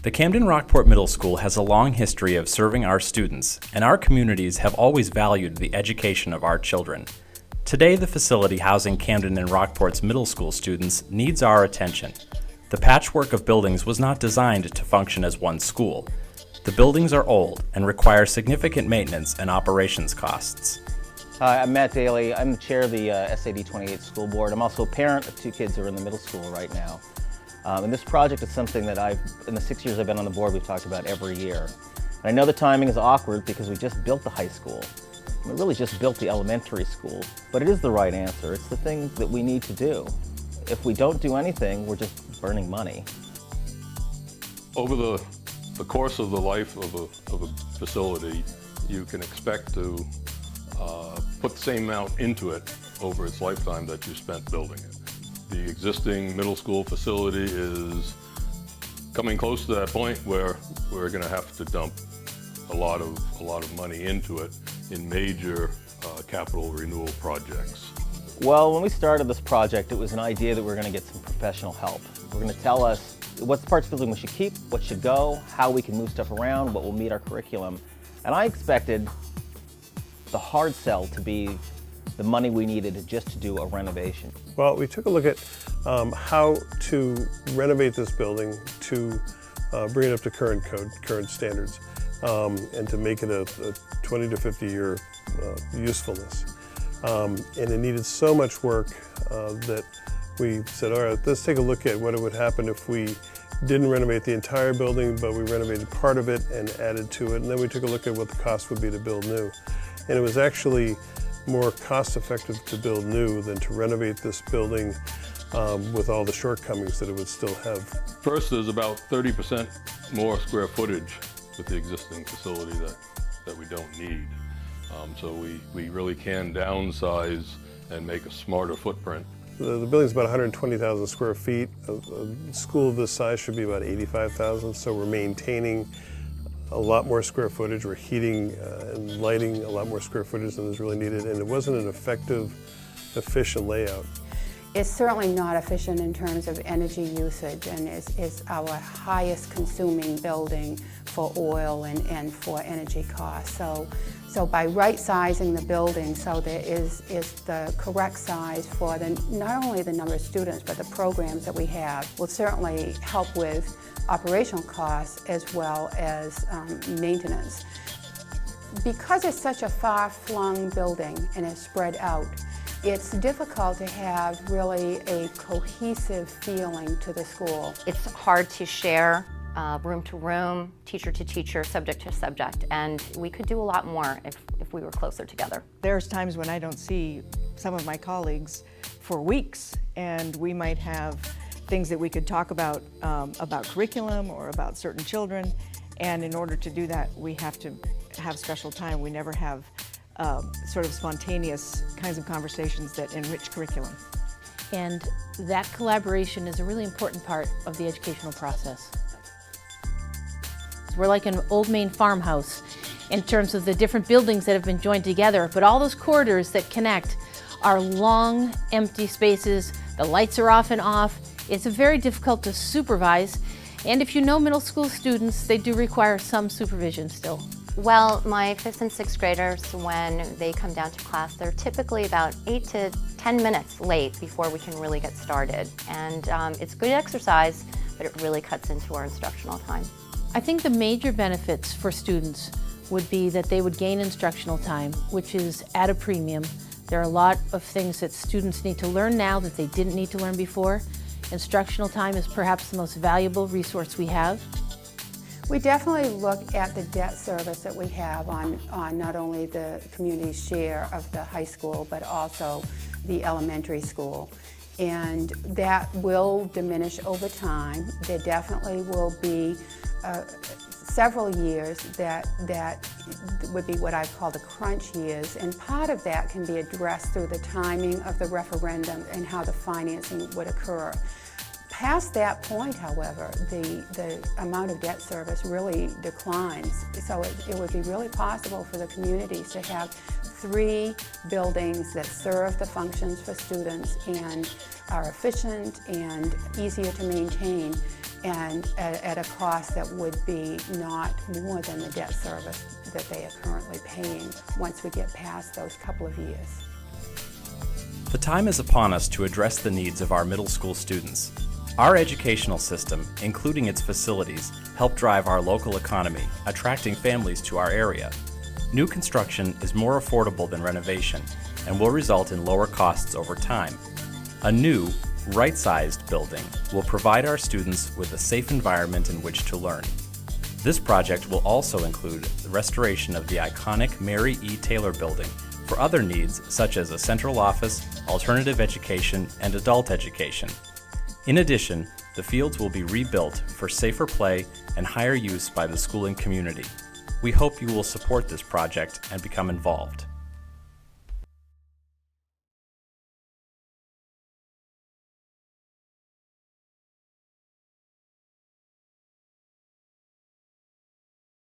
The Camden Rockport Middle School has a long history of serving our students, and our communities have always valued the education of our children. Today, the facility housing Camden and Rockport's middle school students needs our attention. The patchwork of buildings was not designed to function as one school. The buildings are old and require significant maintenance and operations costs. Hi, I'm Matt Daly. I'm the chair of the SAD 28 school board. I'm also a parent of two kids who are in the middle school right now. And this project is something that in the 6 years I've been on the board, we've talked about every year. And I know the timing is awkward because we just built the high school. We really just built the elementary school, but it is the right answer. It's the thing that we need to do. If we don't do anything, we're just burning money. Over the course of the life of a facility, you can expect to put the same amount into it over its lifetime that you spent building it. The existing middle school facility is coming close to that point where we're going to have to dump a lot of money into it in major capital renewal projects. Well, when we started this project, it was an idea that we were going to get some professional help. We're going to tell us what parts of the building we should keep, what should go, how we can move stuff around, what will meet our curriculum. And I expected the hard sell to be the money we needed just to do a renovation. Well, we took a look at how to renovate this building to bring it up to current standards, and to make it a 20 to 50 year usefulness. And it needed so much work that we said, all right, let's take a look at what it would happen if we didn't renovate the entire building, but we renovated part of it and added to it. And then we took a look at what the cost would be to build new. And it was actually more cost-effective to build new than to renovate this building with all the shortcomings that it would still have. First, there's about 30% more square footage with the existing facility that we don't need. So we really can downsize and make a smarter footprint. The building's about 120,000 square feet. A school of this size should be about 85,000, so we're maintaining a lot more square footage. We're heating and lighting a lot more square footage than is really needed, and it wasn't an effective, efficient layout. It's certainly not efficient in terms of energy usage, and is our highest consuming building for oil and for energy costs. So by right sizing the building so that is the correct size for not only the number of students but the programs that we have will certainly help with operational costs as well as maintenance. Because it's such a far-flung building and it's spread out, it's difficult to have really a cohesive feeling to the school. It's hard to share room to room, teacher to teacher, subject to subject, and we could do a lot more if we were closer together. There's times when I don't see some of my colleagues for weeks, and we might have things that we could talk about curriculum or about certain children, and in order to do that we have to have special time. We never have sort of spontaneous kinds of conversations that enrich curriculum. And that collaboration is a really important part of the educational process. We're like an old Maine farmhouse in terms of the different buildings that have been joined together, but all those corridors that connect are long, empty spaces. The lights are off and off. It's very difficult to supervise, and if you know middle school students, they do require some supervision still. Well, my 5th and 6th graders, when they come down to class, they're typically about 8 to 10 minutes late before we can really get started. And it's good exercise, but it really cuts into our instructional time. I think the major benefits for students would be that they would gain instructional time, which is at a premium. There are a lot of things that students need to learn now that they didn't need to learn before. Instructional time is perhaps the most valuable resource we have. We definitely look at the debt service that we have on not only the community's share of the high school, but also the elementary school. And that will diminish over time. There definitely will be several years that would be what I call the crunch years, and part of that can be addressed through the timing of the referendum and how the financing would occur. Past that point, however, the amount of debt service really declines. So it would be really possible for the communities to have 3 buildings that serve the functions for students and are efficient and easier to maintain, and at a cost that would be not more than the debt service that they are currently paying once we get past those couple of years. The time is upon us to address the needs of our middle school students. Our educational system, including its facilities, help drive our local economy, attracting families to our area. New construction is more affordable than renovation and will result in lower costs over time. A new, right-sized building will provide our students with a safe environment in which to learn. This project will also include the restoration of the iconic Mary E. Taylor building for other needs such as a central office, alternative education, and adult education. In addition, the fields will be rebuilt for safer play and higher use by the schooling community. We hope you will support this project and become involved.